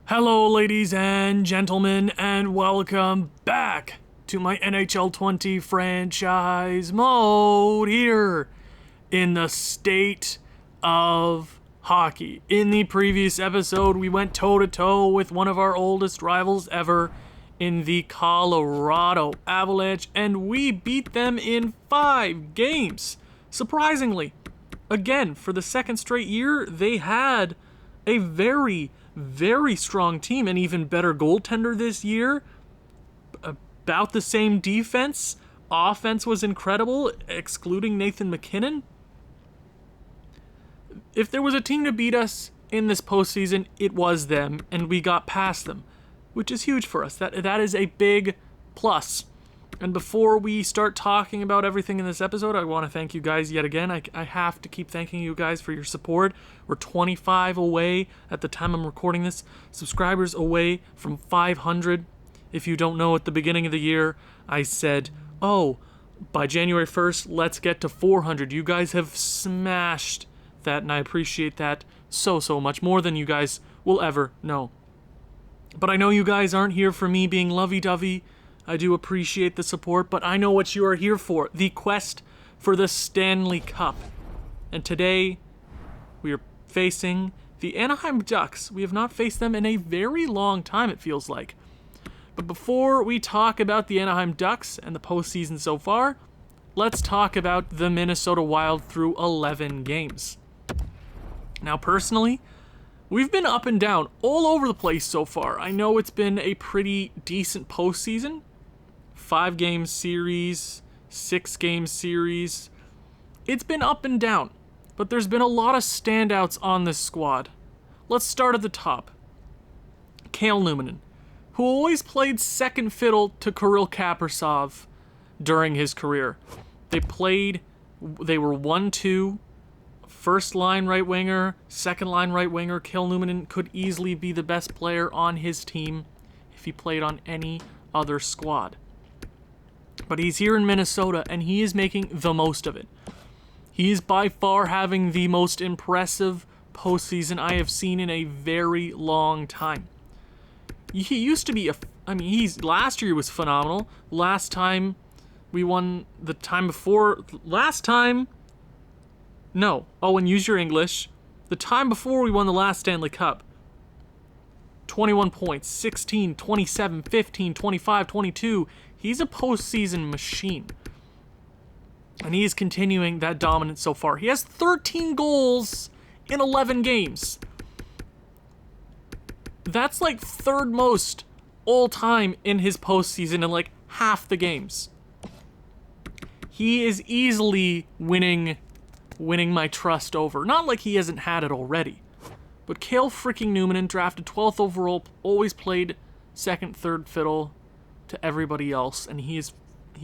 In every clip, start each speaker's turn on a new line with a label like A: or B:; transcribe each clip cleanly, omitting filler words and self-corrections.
A: Hello, ladies and gentlemen, and welcome back to my NHL 20 franchise mode here in the state of hockey. In the previous episode, we went toe-to-toe with one of our oldest rivals ever in the Colorado Avalanche, and we beat them in 5 games. Surprisingly, again, for the second straight year, they had a very strong team, and even better goaltender this year. About the same defense. Offense was incredible, excluding Nathan MacKinnon. If there was a team to beat us in this postseason, it was them, and we got past them, which is huge for us. That is a big plus. And before we start talking about everything in this episode, I want to thank you guys yet again. I have to keep thanking you guys for your support. We're 25 away at the time I'm recording this. Subscribers away from 500. If you don't know, at the beginning of the year, I said, by January 1st, let's get to 400. You guys have smashed that, and I appreciate that so much, more than you guys will ever know. But I know you guys aren't here for me being lovey-dovey. I do appreciate the support, but I know what you are here for. The quest for the Stanley Cup. And today, we are facing the Anaheim Ducks. We have not faced them in a very long time, it feels like. But before we talk about the Anaheim Ducks and the postseason so far, let's talk about the Minnesota Wild through 11 games. Now, personally, we've been up and down all over the place so far. I know it's been a pretty decent postseason. 5-game series, 6-game series. It's been up and down, but there's been a lot of standouts on this squad. Let's start at the top. Cale Newmanen, who always played second fiddle to Kirill Kaprizov during his career. They were 1-2, first line right winger, second line right winger. Cale Newmanen could easily be the best player on his team if he played on any other squad. But he's here in Minnesota, and he is making the most of it. He is by far having the most impressive postseason I have seen in a very long time. He used to be last year was phenomenal. Last time we won, the time before, and use your English. The time before we won the last Stanley Cup, 21 points, 16, 27, 15, 25, 22. He's a postseason machine. And he is continuing that dominance so far. He has 13 goals in 11 games. That's like third most all time in his postseason in like half the games. He is easily winning my trust over. Not like he hasn't had it already. But Cale freaking Newmanen, drafted 12th overall, always played second, third fiddle to everybody else, and he's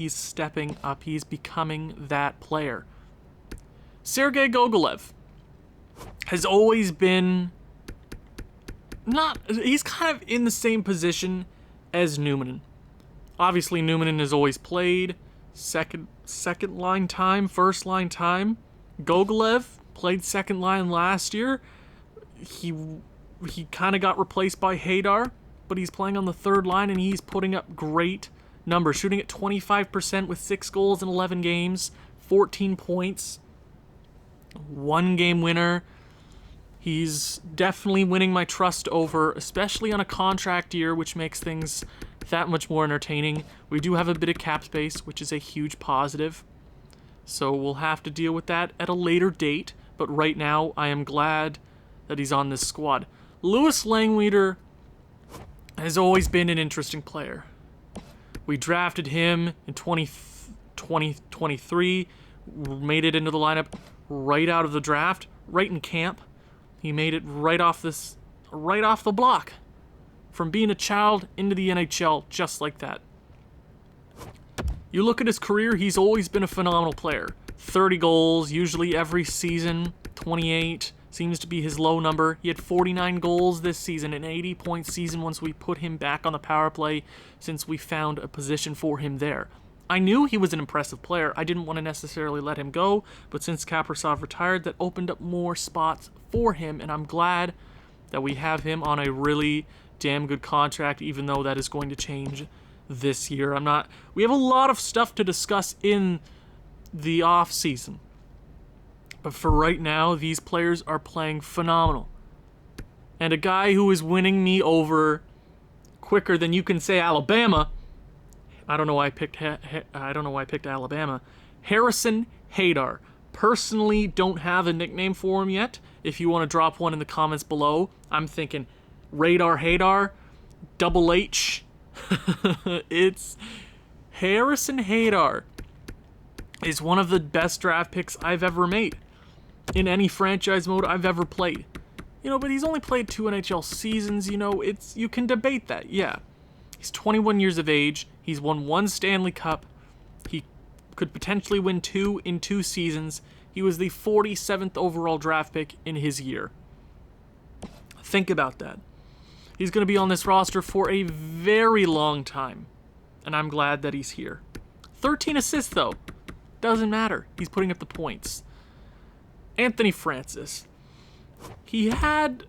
A: stepping up. He's becoming that player. Sergei Gogolev has always been he's kind of in the same position as Newmanen. Obviously, Newmanen has always played second line time, first line time. Gogolev played second line last year. He kind of got replaced by Haydar, but he's playing on the third line, and he's putting up great numbers, shooting at 25% with 6 goals in 11 games, 14 points, 1-game winner. He's definitely winning my trust over, especially on a contract year, which makes things that much more entertaining. We do have a bit of cap space, which is a huge positive, so we'll have to deal with that at a later date, but right now I am glad that he's on this squad. Louis Langweeder has always been an interesting player. We drafted him in 2023, made it into the lineup right out of the draft, right in camp. He made it right off the block, from being a child into the NHL, just like that. You look at his career, he's always been a phenomenal player. 30 goals, usually every season. 28 seems to be his low number. He had 49 goals this season, an 80-point season once we put him back on the power play, since we found a position for him there. I knew he was an impressive player. I didn't want to necessarily let him go, but since Kaprizov retired, that opened up more spots for him, and I'm glad that we have him on a really damn good contract, even though that is going to change this year. We have a lot of stuff to discuss in the off season. But for right now, these players are playing phenomenal. And a guy who is winning me over quicker than you can say Alabama. I don't know why I picked Alabama. Harrison Hadar. Personally, don't have a nickname for him yet. If you want to drop one in the comments below, I'm thinking Radar Hadar, Double H. It's Harrison Hadar is one of the best draft picks I've ever made in any franchise mode I've ever played. But he's only played 2 NHL seasons, you can debate that, yeah. He's 21 years of age, he's won 1 Stanley Cup, he could potentially win 2 in 2 seasons, he was the 47th overall draft pick in his year. Think about that. He's going to be on this roster for a very long time, and I'm glad that he's here. 13 assists, though. Doesn't matter. He's putting up the points. Anthony Francis. He had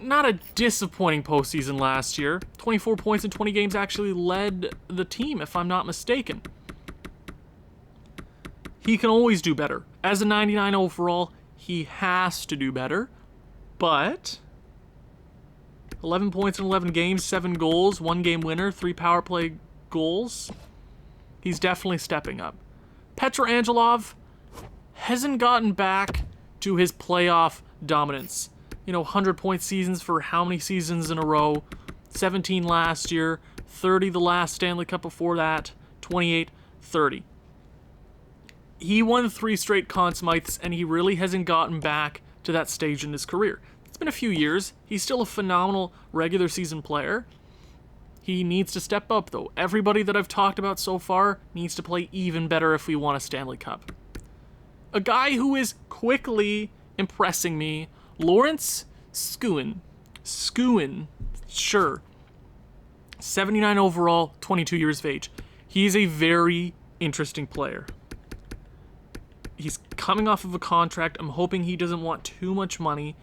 A: not a disappointing postseason last year. 24 points in 20 games, actually led the team, if I'm not mistaken. He can always do better. As a 99 overall, he has to do better. But 11 points in 11 games, 7 goals, 1 game winner, 3 power play goals. He's definitely stepping up. Petrangelo hasn't gotten back to his playoff dominance. 100-point seasons for how many seasons in a row? 17 last year, 30 the last Stanley Cup before that, 28, 30. He won 3 straight Conn Smythes, and he really hasn't gotten back to that stage in his career. It's been a few years. He's still a phenomenal regular season player. He needs to step up, though. Everybody that I've talked about so far needs to play even better if we want a Stanley Cup. A guy who is quickly impressing me, Lawrence Skuin. Sure. 79 overall, 22 years of age. He's a very interesting player. He's coming off of a contract. I'm hoping he doesn't want too much money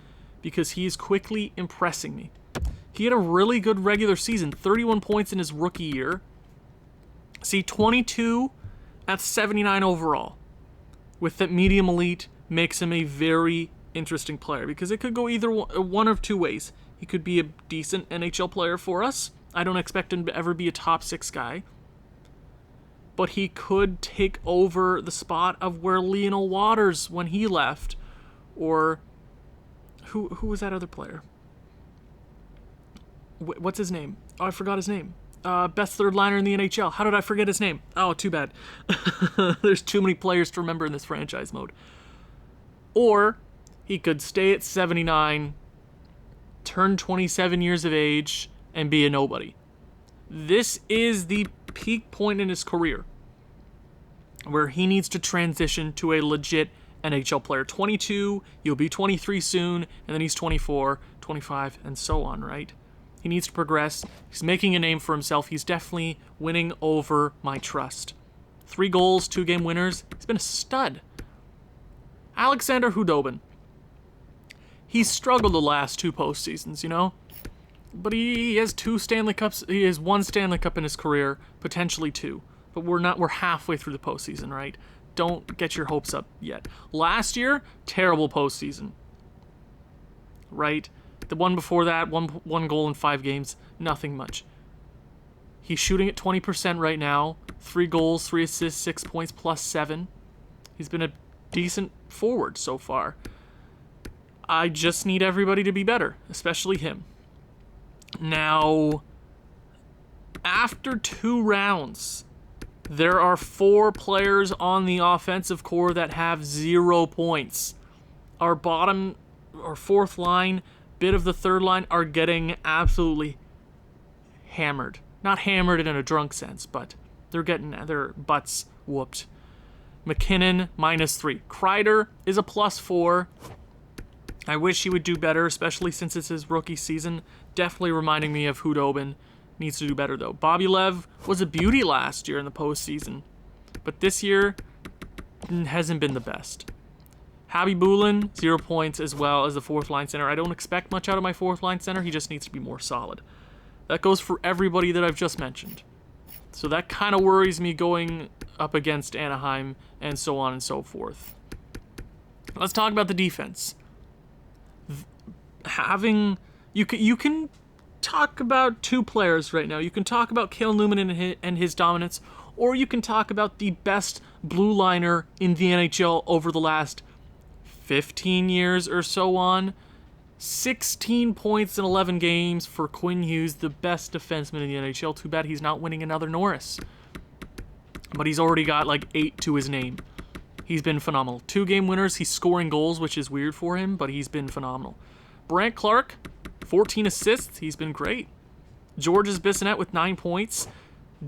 A: because he is quickly impressing me. He had a really good regular season, 31 points in his rookie year. See, 22 at 79 overall. With that medium elite makes him a very interesting player because it could go either one of 2 ways. He could be a decent NHL player for us. I don't expect him to ever be a top 6 guy. But he could take over the spot of where Lionel Waters when he left. Or who was that other player? What's his name? Oh, I forgot his name. Best third liner in the NHL. How did I forget his name? Oh, too bad. There's too many players to remember in this franchise mode. Or he could stay at 79, turn 27 years of age, and be a nobody. This is the peak point in his career where he needs to transition to a legit NHL player. 22, he'll be 23 soon, and then he's 24, 25, and so on, right? He needs to progress. He's making a name for himself. He's definitely winning over my trust. 3 goals, 2 game winners. He's been a stud. Alexander Hudobin. He's struggled the last 2 postseasons, But he has 2 Stanley Cups. He has 1 Stanley Cup in his career, potentially 2. But we're halfway through the postseason, right? Don't get your hopes up yet. Last year, terrible postseason. Right? The one before that, one goal in 5 games, nothing much. He's shooting at 20% right now. 3 goals, 3 assists, 6 points, +7. He's been a decent forward so far. I just need everybody to be better, especially him. Now, after 2 rounds, there are 4 players on the offensive core that have 0 points. Our 4th line, bit of the 3rd line are getting absolutely hammered. Not hammered in a drunk sense, but they're getting their butts whooped. McKinnon, -3. Kreider is a +4. I wish he would do better, especially since it's his rookie season. Definitely reminding me of Hudobin. Needs to do better, though. Bobby was a beauty last year in the postseason, but this year hasn't been the best. Habibulin, 0 points as well as the fourth line center. I don't expect much out of my fourth line center. He just needs to be more solid. That goes for everybody that I've just mentioned. So that kind of worries me going up against Anaheim and so on and so forth. Let's talk about the defense. You can talk about two players right now. You can talk about Cale Newman and his dominance, or you can talk about the best blue liner in the NHL over the last 15 years or so on. 16 points in 11 games for Quinn Hughes, the best defenseman in the NHL. Too bad he's not winning another Norris. But he's already got like 8 to his name. He's been phenomenal. 2-game winners. He's scoring goals, which is weird for him, but he's been phenomenal. Brandt Clark, 14 assists. He's been great. Georges Bissonnette with 9 points.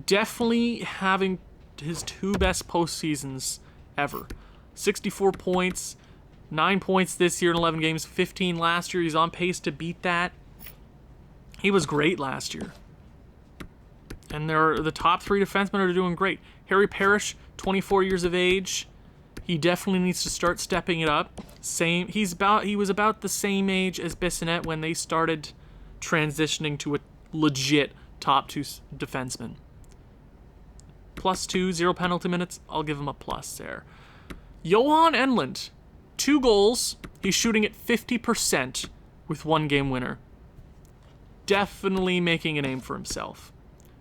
A: Definitely having his 2 best postseasons ever. 64 points, 9 points this year in 11 games, 15 last year. He's on pace to beat that. He was great last year. And the top 3 defensemen are doing great. Harry Parrish, 24 years of age. He definitely needs to start stepping it up. He was about the same age as Bissonnette when they started transitioning to a legit top 2 defenseman. +2, 0 penalty minutes. I'll give him a plus there. Johan Enlund, 2 goals. He's shooting at 50% with 1-game winner. Definitely making a name for himself.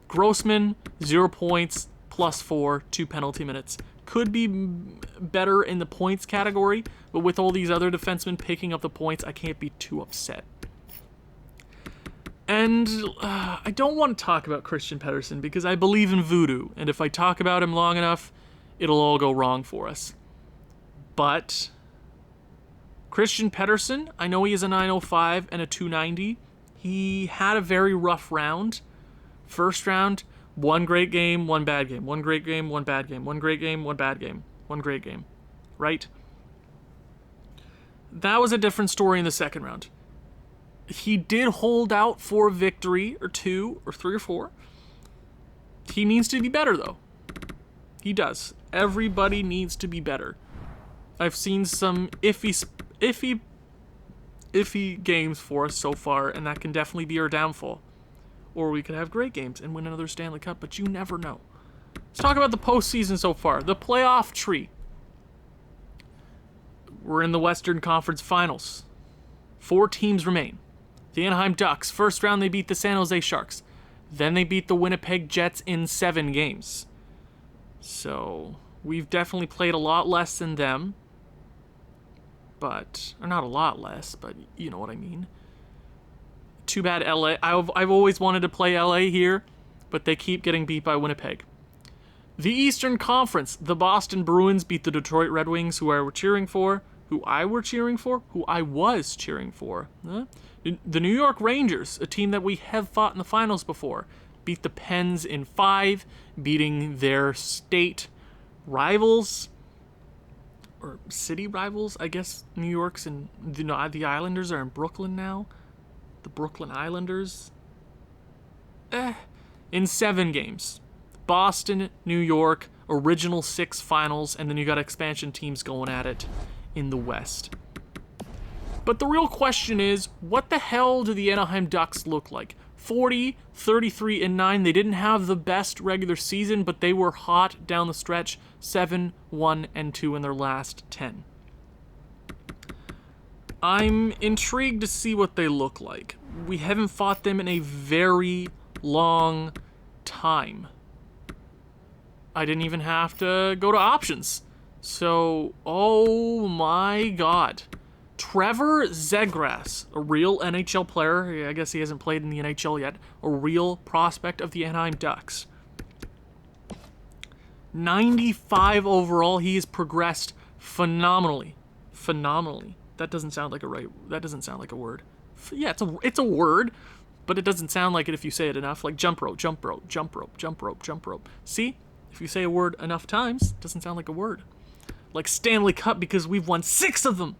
A: Grossman, 0 points, +4, 2 penalty minutes. Could be better in the points category, but with all these other defensemen picking up the points, I can't be too upset. And I don't want to talk about Christian Pettersson because I believe in voodoo, and if I talk about him long enough, it'll all go wrong for us. But Christian Pettersson, I know he is a 905 and a 290. He had a very rough round. First round, 1 great game, 1 bad game. 1 great game, 1 bad game. 1 great game, 1 bad game. 1 great game. Right? That was a different story in the second round. He did hold out for a victory or 2 or 3 or 4. He needs to be better, though. He does. Everybody needs to be better. I've seen some iffy games for us so far, and that can definitely be our downfall. Or we could have great games and win another Stanley Cup, but you never know. Let's talk about the postseason so far. The playoff tree. We're in the Western Conference Finals. 4 teams remain. The Anaheim Ducks, first round they beat the San Jose Sharks. Then they beat the Winnipeg Jets in 7 games. So, we've definitely played a lot less than them. But, or not a lot less, but you know what I mean. Too bad LA. I've always wanted to play LA here, but they keep getting beat by Winnipeg. The Eastern Conference, the Boston Bruins beat the Detroit Red Wings, who I was cheering for. The New York Rangers, a team that we have fought in the finals before, beat the Pens in 5, beating their state rivals, or city rivals, I guess. New York's and the Islanders are in Brooklyn now. The Brooklyn Islanders. In 7 games. Boston, New York, original 6 finals, and then you got expansion teams going at it in the West. But the real question is, what the hell do the Anaheim Ducks look like? 40, 33, and 9. They didn't have the best regular season, but they were hot down the stretch. 7, 1, and 2 in their last 10. I'm intrigued to see what they look like. We haven't fought them in a very long time. I didn't even have to go to options. So, oh my god. Trevor Zegras, a real NHL player. I guess he hasn't played in the NHL yet. A real prospect of the Anaheim Ducks. 95 overall. He has progressed phenomenally. Phenomenally. That doesn't sound like a word. Yeah, it's a word, but it doesn't sound like it if you say it enough. Like jump rope, jump rope, jump rope, jump rope, jump rope. See? If you say a word enough times, it doesn't sound like a word. Like Stanley Cup, because we've won 6 of them.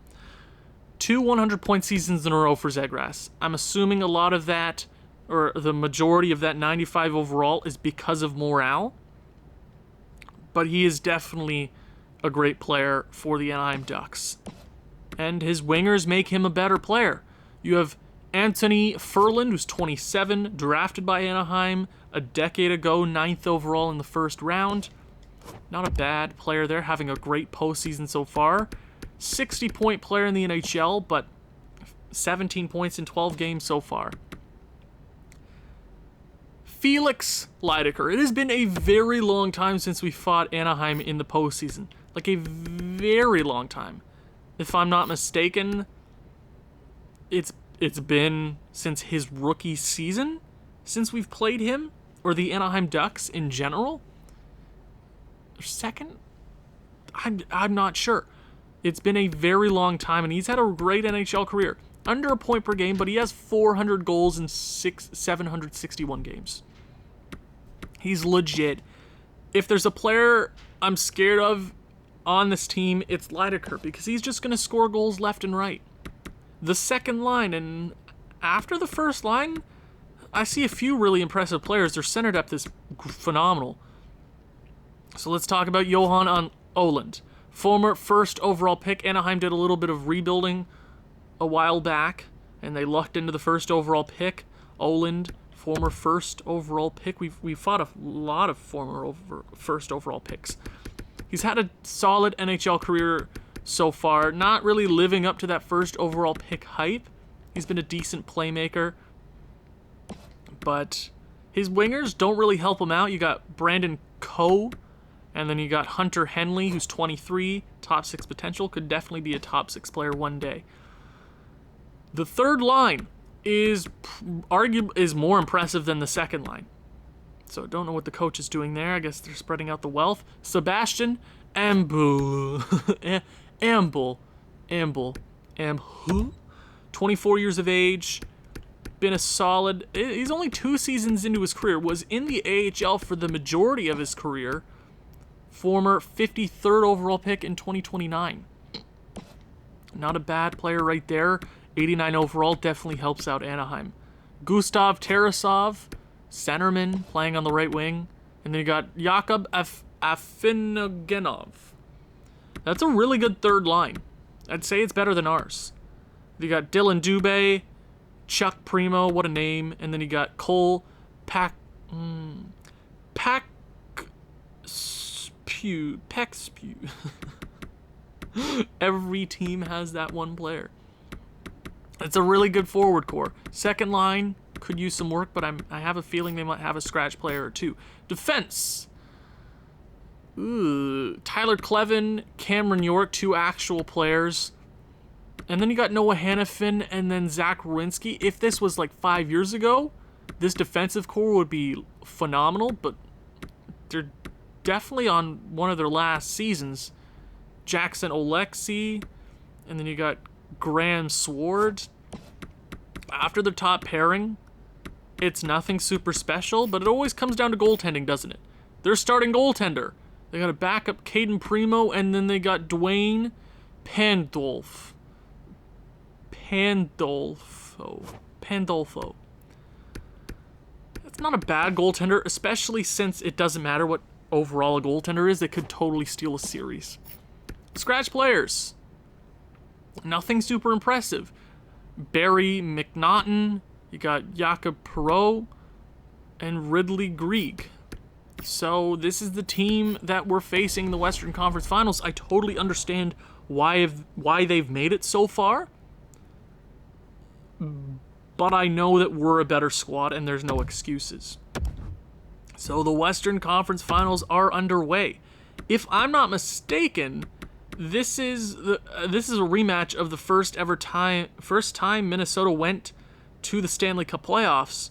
A: 2 100-point seasons in a row for Zegras. I'm assuming a lot of that, or the majority of that 95 overall, is because of morale. But he is definitely a great player for the Anaheim Ducks. and his wingers make him a better player. You have Anthony Furland, who's 27, drafted by Anaheim a decade ago, 9th overall in the first round. Not a bad player there, having a great postseason so far. 60-point player in the NHL, but 17 points in 12 games so far. Felix Lydecker. It has been a very long time since we fought Anaheim in the postseason. Like a very long time. If I'm not mistaken, it's been since his rookie season since we've played him, or the Anaheim Ducks in general. Second? I'm not sure. It's been a very long time, and he's had a great NHL career. Under a point per game, but he has 400 goals in 761 games. He's legit. If there's a player I'm scared of on this team, it's Lydecker, because he's just going to score goals left and right. The second line, and after the first line, I see a few really impressive players. Their center depth is phenomenal. So let's talk about Johan Oland. Former first overall pick. Anaheim did a little bit of rebuilding a while back, and they lucked into the first overall pick. Oland, former first overall pick. We've fought a lot of former first overall picks. He's had a solid NHL career so far, not really living up to that first overall pick hype. He's been a decent playmaker, but his wingers don't really help him out. You got Brandon Coe, and then you got Hunter Henley, who's 23, top 6 potential, could definitely be a top 6 player one day. The third line is more impressive than the second line. So don't know what the coach is doing there. I guess they're spreading out the wealth. Sebastian Amble. 24 years of age. Been a solid... He's only 2 seasons into his career. Was in the AHL for the majority of his career. Former 53rd overall pick in 2029. Not a bad player right there. 89 overall definitely helps out Anaheim. Gustav Tarasov, centerman, playing on the right wing. And then you got Jakub Afinogenov. That's a really good third line. I'd say it's better than ours. You got Dylan Dubé, Chuck Primo, what a name. And then you got Cole Peckspew. Every team has that one player. It's a really good forward core. Second line could use some work, but I have a feeling they might have a scratch player or two. Defense. Tyler Clevin, Cameron York, 2 actual players. And then you got Noah Hannafin and then Zach Werenski. If this was like 5 years ago, this defensive core would be phenomenal, but they're definitely on one of their last seasons. Jackson Oleksy, and then you got Graham Sword. After the top pairing, it's nothing super special, but it always comes down to goaltending, doesn't it? Their starting goaltender. They got a backup Caden Primo, and then they got Dwayne Pandolfo. That's not a bad goaltender, especially since it doesn't matter what overall a goaltender is. They could totally steal a series. Scratch players. Nothing super impressive. Barry McNaughton. You got Jakob Perreault and Ridley Grieg. So this is the team that we're facing in the Western Conference Finals. I totally understand why they've made it so far, but I know that we're a better squad and there's no excuses. So the Western Conference Finals are underway. If I'm not mistaken, this is a rematch of the first time Minnesota went to the Stanley Cup playoffs,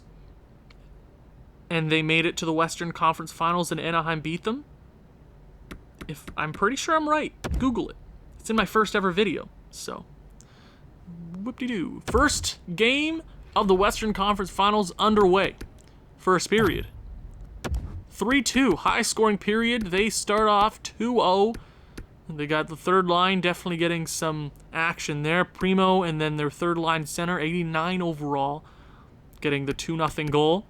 A: and they made it to the Western Conference Finals and Anaheim beat them. If I'm pretty sure I'm right, Google it. It's in my first ever video. So, whoop-de-doo. First game of the Western Conference Finals underway. First period. 3-2, high scoring period. They start off 2-0. They got the third line definitely getting some action there. Primo and then their third line center, 89 overall, getting the 2-0 goal.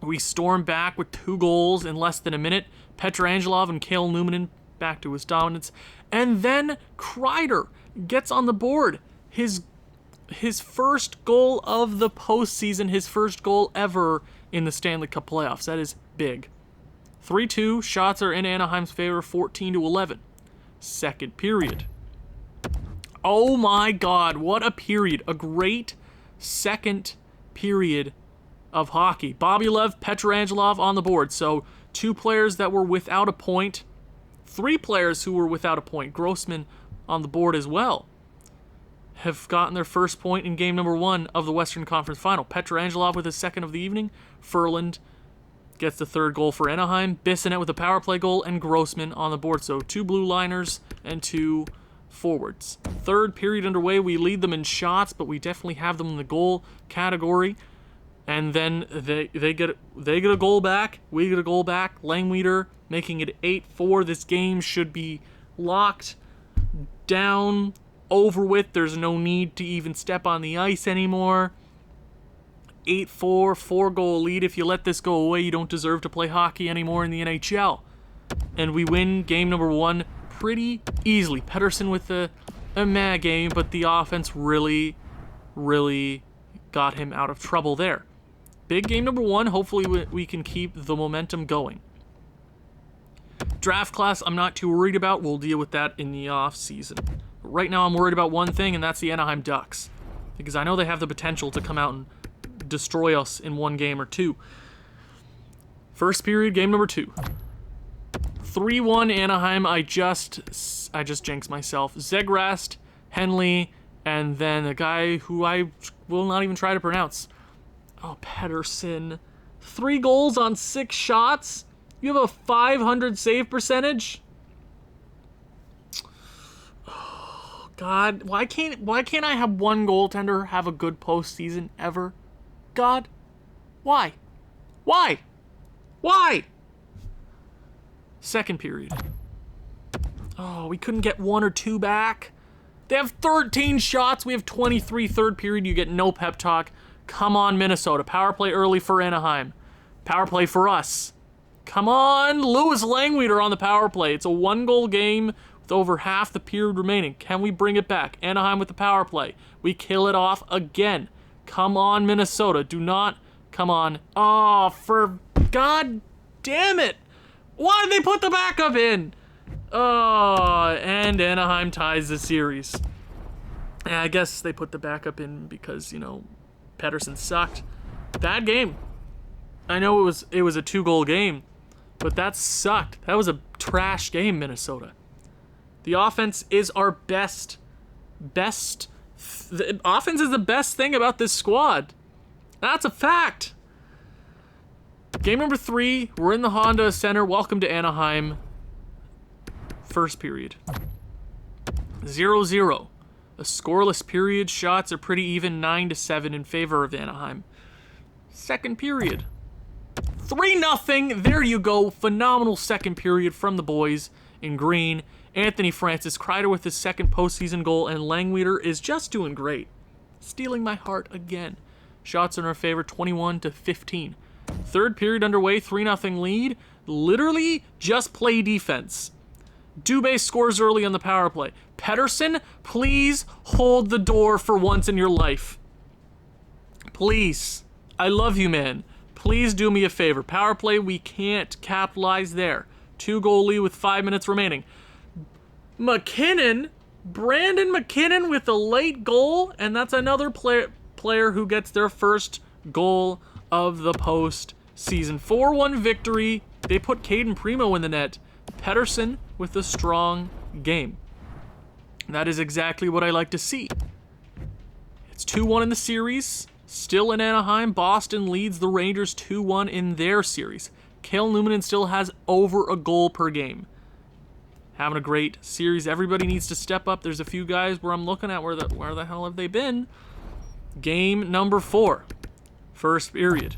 A: We storm back with 2 goals in less than a minute. Petrangelov and Cale Newman back to his dominance. And then Kreider gets on the board. His first goal of the postseason, his first goal ever in the Stanley Cup playoffs. That is big. 3-2, shots are in Anaheim's favor, 14-11. Second period. Oh my God, what a period. A great second period of hockey. Bobby-Lev, Petrangelov on the board. So 2 players that were without a point. 3 players who were without a point. Grossman on the board as well. Have gotten their first point in game number 1 of the Western Conference Final. Petrangelov with his second of the evening. Ferland gets the third goal for Anaheim. Bissonnette with a power play goal, and Grossman on the board. So 2 blue liners and 2 forwards. Third period underway. We lead them in shots, but we definitely have them in the goal category. And then they get a goal back. We get a goal back. LANGWIEDER making it 8-4. This game should be locked down, over with. There's no need to even step on the ice anymore. 8-4, 4-goal lead. If you let this go away, you don't deserve to play hockey anymore in the NHL. And we win game number 1 pretty easily. Pettersson with a meh game, but the offense really got him out of trouble there. Big game number 1. Hopefully we can keep the momentum going. Draft class, I'm not too worried about. We'll deal with that in the off season. But right now I'm worried about one thing, and that's the Anaheim Ducks. Because I know they have the potential to come out and destroy us in 1 game or 2. First period, game number 2. 3-1 Anaheim. I just jinxed myself. Zegrast, Henley, and then a guy who I will not even try to pronounce. Oh, Pettersson. 3 goals on 6 shots? You have a 500 save percentage? Oh, God. Why can't I have one goaltender have a good postseason ever? God. Why? Why? Why? Second period. Oh, we couldn't get 1 or 2 back. They have 13 shots. We have 23. Third period, you get no pep talk. Come on, Minnesota. Power play early for Anaheim. Power play for us. Come on, Louis LANGWIEDER on the power play. It's a 1-goal game with over half the period remaining. Can we bring it back? Anaheim with the power play. We kill it off again. Come on, Minnesota. Do not. Come on. Oh, for God damn it. Why did they put the backup in? Oh, and Anaheim ties the series. And I guess they put the backup in because, Pettersson sucked. Bad game. I know it was a 2-goal game, but that sucked. That was a trash game, Minnesota. The offense is our best. The offense is the best thing about this squad. That's a fact. Game number 3, we're in the Honda Center. Welcome to Anaheim. First period. 0-0. A scoreless period. Shots are pretty even, 9-7 in favor of Anaheim. Second period. 3-0. There you go. Phenomenal second period from the boys in green. Anthony Francis, Kreider with his second postseason goal, and LANGWIEDER is just doing great. Stealing my heart again. Shots in our favor, 21-15. Third period underway, 3-0 lead. Literally just play defense. Dubé scores early on the power play. Pettersson, please hold the door for once in your life. Please. I love you, man. Please do me a favor. Power play, we can't capitalize there. 2-goal lead with 5 minutes remaining. Brandon McKinnon with a late goal, and that's another player who gets their first goal of the postseason. 4-1 victory. They put Caden Primo in the net. Pettersson with a strong game. That is exactly what I like to see. It's 2-1 in the series. Still in Anaheim. Boston leads the Rangers 2-1 in their series. Cale Newman still has over a goal per game. Having a great series. Everybody needs to step up. There's a few guys where I'm looking at where the hell have they been? Game number 4. First period.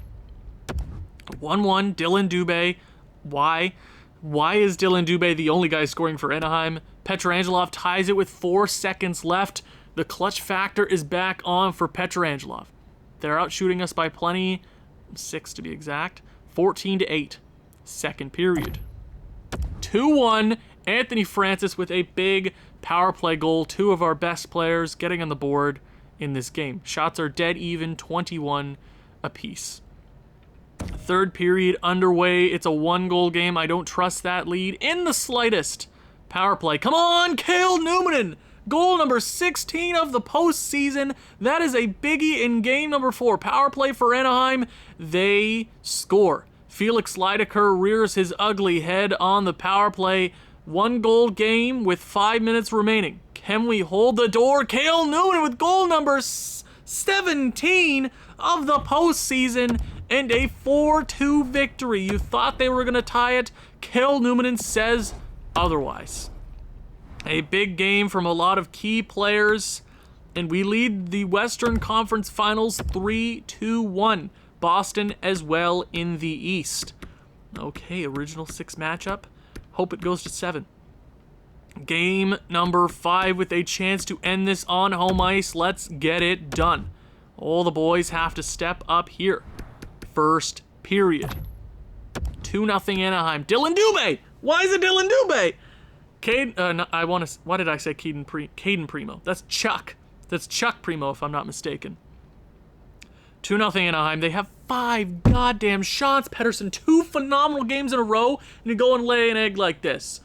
A: 1-1. Dylan Dubé. Why? Why is Dylan Dubé the only guy scoring for Anaheim? Petrangelov ties it with 4 seconds left. The clutch factor is back on for Petrangelov. They're out shooting us by plenty. 6 to be exact. 14-8. Second period. 2-1. Anthony Francis with a big Power play goal, 2 of our best players getting on the board in this game. Shots are dead even, 21 apiece. Third period underway. It's a 1-goal game. I don't trust that lead in the slightest. Power play. Come on, Cale Newman. Goal number 16 of the postseason. That is a biggie in game number 4. Power play for Anaheim. They score. Felix Leidecker rears his ugly head on the power play. 1-goal game with 5 minutes remaining. Can we hold the door? Cale Newman with goal number 17 of the postseason and a 4-2 victory. You thought they were going to tie it. Cale Newman says otherwise. A big game from a lot of key players, and we lead the Western Conference Finals 3-1. Boston as well in the East. Okay, original 6 matchup. Hope it goes to 7. Game number 5 with a chance to end this on home ice. Let's get it done. All the boys have to step up here. First period. 2-0 Anaheim. Dylan Dubé! Why is it Dylan Dubé? Why did I say Caden Primo? That's Chuck. That's Chuck Primo, if I'm not mistaken. 2-0 Anaheim. They have 5 goddamn shots. Pettersson, 2 phenomenal games in a row, and you go and lay an egg like this.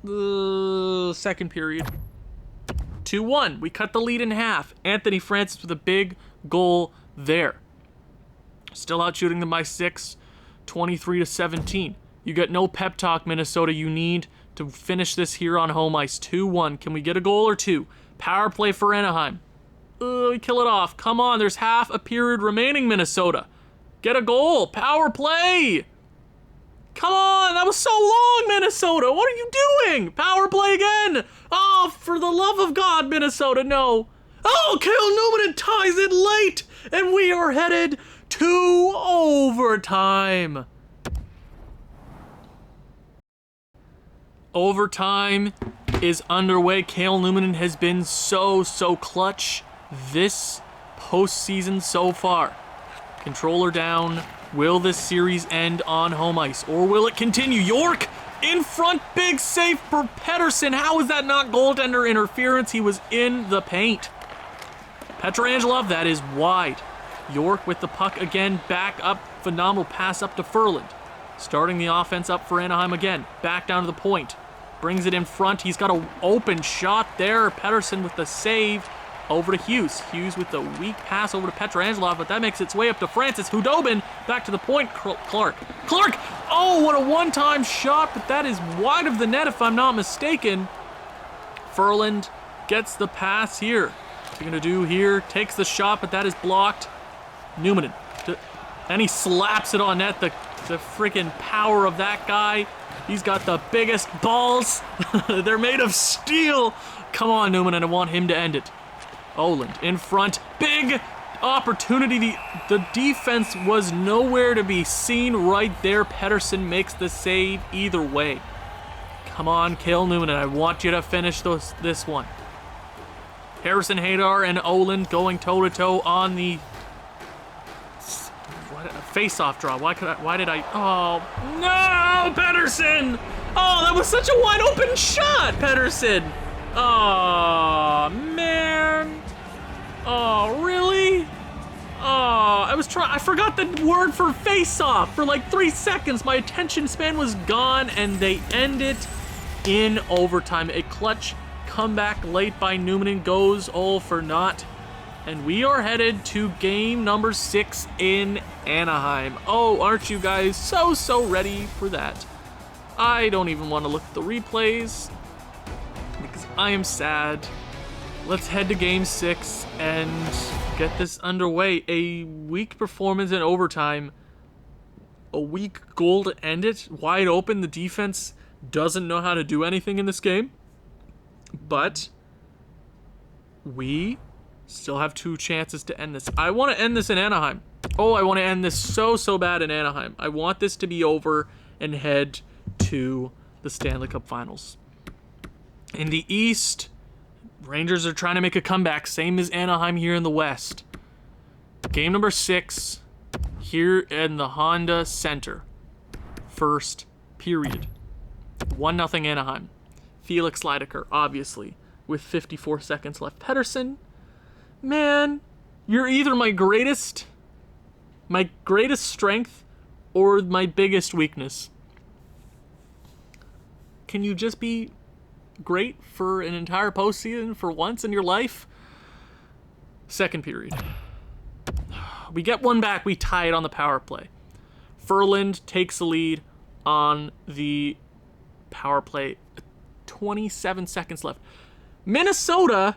A: Second period. 2-1. We cut the lead in half. Anthony Francis with a big goal there. Still out shooting them by 6, 23-17. You get no pep talk, Minnesota. You need to finish this here on home ice. 2-1. Can we get a goal or 2? Power play for Anaheim. We kill it off. Come on, there's half a period remaining, Minnesota. Get a goal. Power play. Come on, that was so long, Minnesota. What are you doing? Power play again. Oh, for the love of God, Minnesota, no. Oh, Cale Newman ties it late, and we are headed to overtime. Overtime is underway. Cale Newman has been so clutch this postseason so far. Controller down. Will this series end on home ice, or will it continue? York in front, big save for Pettersson. How is that not goaltender interference? He was in the paint. Pietrangelo, that is wide. York with the puck again, back up, phenomenal pass up to Ferland. Starting the offense up for Anaheim again, back down to the point. Brings it in front, he's got an open shot there. Pettersson with the save. Over to Hughes. Hughes with the weak pass over to Pietrangelo, but that makes its way up to Francis. Hudobin back to the point. Clark. Oh, what a one-time shot, but that is wide of the net if I'm not mistaken. Ferland gets the pass here. What's he going to do here? Takes the shot, but that is blocked. Newman. And he slaps it on net. The freaking power of that guy. He's got the biggest balls. They're made of steel. Come on, Newman, and I want him to end it. Oland in front, big opportunity. The defense was nowhere to be seen right there. Pettersson makes the save either way. Come on, Cale Newman, and I want you to finish this one. Harrison Hadar and Oland going toe-to-toe on the face-off draw. Why did I? Oh, no, Pettersson! Oh, that was such a wide-open shot, Pettersson! Oh, man. Oh, really? Oh, I forgot the word for face-off for like 3 seconds. My attention span was gone, and they end it in overtime. A clutch comeback late by Newman goes all for naught. And we are headed to game number 6 in Anaheim. Oh, aren't you guys so ready for that? I don't even want to look at the replays because I am sad. Let's head to game 6 and get this underway. A weak performance in overtime. A weak goal to end it. Wide open. The defense doesn't know how to do anything in this game. But we still have 2 chances to end this. I want to end this in Anaheim. Oh, I want to end this so bad in Anaheim. I want this to be over and head to the Stanley Cup Finals. In the East, Rangers are trying to make a comeback, same as Anaheim here in the West. Game number 6 here in the Honda Center. First period. 1-0 Anaheim. Felix Leidecker, obviously. with 54 seconds left. Pettersson, man, you're either my greatest strength or my biggest weakness. Can you just be great for an entire postseason for once in your life? Second period. We get one back. We tie it on the power play. Ferland takes the lead on the power play. 27 seconds left. Minnesota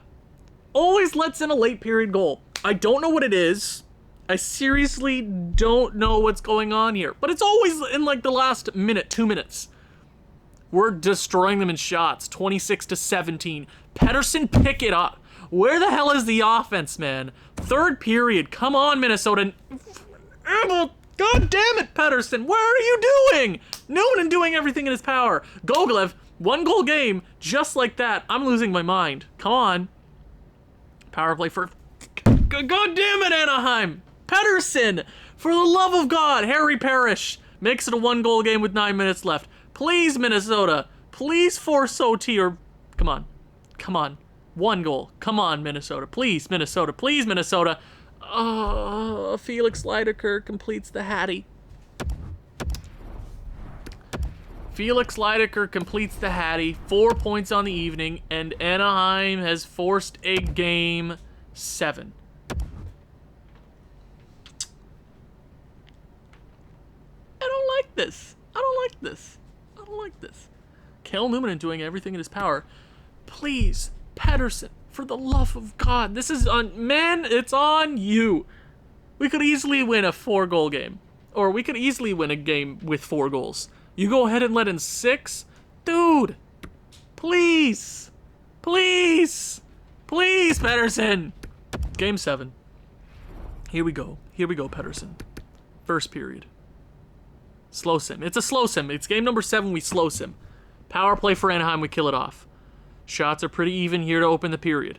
A: always lets in a late period goal. I don't know what it is. I seriously don't know what's going on here. But it's always in like the last minute, 2 minutes. We're destroying them in shots. 26-17. Pettersson, pick it up. Where the hell is the offense, man? Third period. Come on, Minnesota. God damn it, Pettersson. What are you doing? Noonan doing everything in his power. Gogolev, 1-goal game. Just like that. I'm losing my mind. Come on. Power play for... God damn it, Anaheim. Pettersson. For the love of God. Harry Parrish makes it a 1-goal game with 9 minutes left. Please, Minnesota. Please force OT or... Come on. Come on. 1 goal. Come on, Minnesota. Please, Minnesota. Please, Minnesota. Oh, Felix Leidecker completes the Hattie. Felix Leidecker completes the Hattie. 4 points on the evening, and Anaheim has forced a game 7. I don't like this. I don't like this. I don't like this. Cale Newman doing everything in his power. Please, Pettersson, for the love of God. This is on... Man, it's on you. We could easily win a 4-goal game. Or we could easily win a game with 4 goals. You go ahead and let in 6? Dude. Please. Please. Please, Pettersson. Game 7. Here we go. Here we go, Pettersson. First period. Slow sim. It's a slow sim. It's game number 7. We slow sim. Power play for Anaheim. We kill it off. Shots are pretty even here to open the period.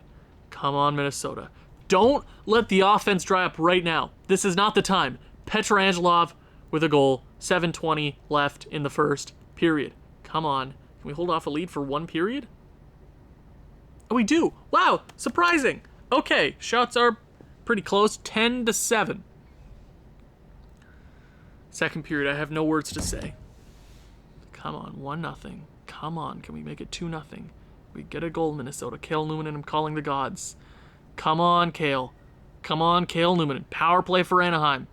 A: Come on, Minnesota. Don't let the offense dry up right now. This is not the time. Pietrangelo with a goal. 7:20 left in the first period. Come on. Can we hold off a lead for 1 period? Oh, we do. Wow. Surprising. Okay. Shots are pretty close. 10-7. Second period. I have no words to say. Come on. 1-0. Come on. Can we make it 2-0? We get a goal, Minnesota. Cale Newman, I'm calling the gods. Come on, Cale. Come on, Cale Newman. Power play for Anaheim.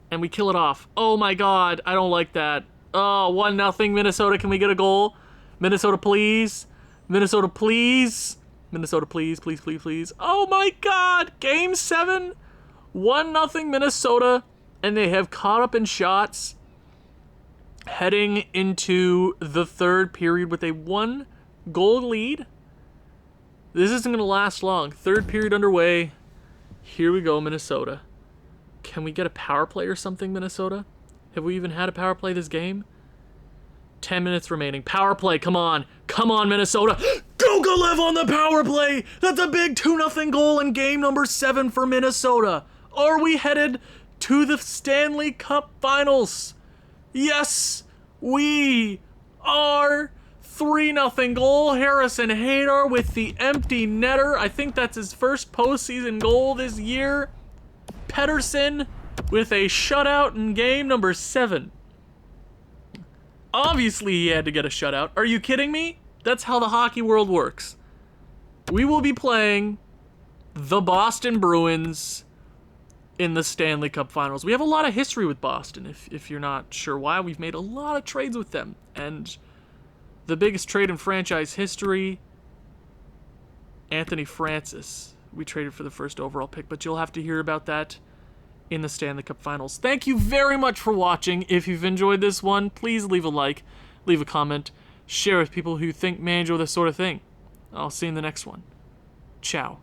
A: And we kill it off. Oh my God, I don't like that. Oh, 1-0, Minnesota. Can we get a goal? Minnesota, please. Minnesota, please. Minnesota, please, please, please, please. Oh my God, game 7. 1-0 Minnesota. And they have caught up in shots. Heading into the third period with a 1-goal lead. This isn't going to last long. Third period underway. Here we go, Minnesota. Can we get a power play or something, Minnesota? Have we even had a power play this game? 10 minutes remaining. Power play, come on. Come on, Minnesota. Gogolev on the power play. That's a big 2-0 goal in game number 7 for Minnesota. Are we headed to the Stanley Cup Finals? Yes, we are. 3-0 goal. Harrison Hadar with the empty netter. I think that's his first postseason goal this year. Pettersson with a shutout in game number 7. Obviously, he had to get a shutout. Are you kidding me? That's how the hockey world works. We will be playing the Boston Bruins in the Stanley Cup Finals. We have a lot of history with Boston. If you're not sure why, we've made a lot of trades with them. And the biggest trade in franchise history, Anthony Francis. We traded for the first overall pick, but you'll have to hear about that in the Stanley Cup Finals. Thank you very much for watching. If you've enjoyed this one, please leave a like, leave a comment, share with people who think may enjoy this sort of thing. I'll see you in the next one. Ciao.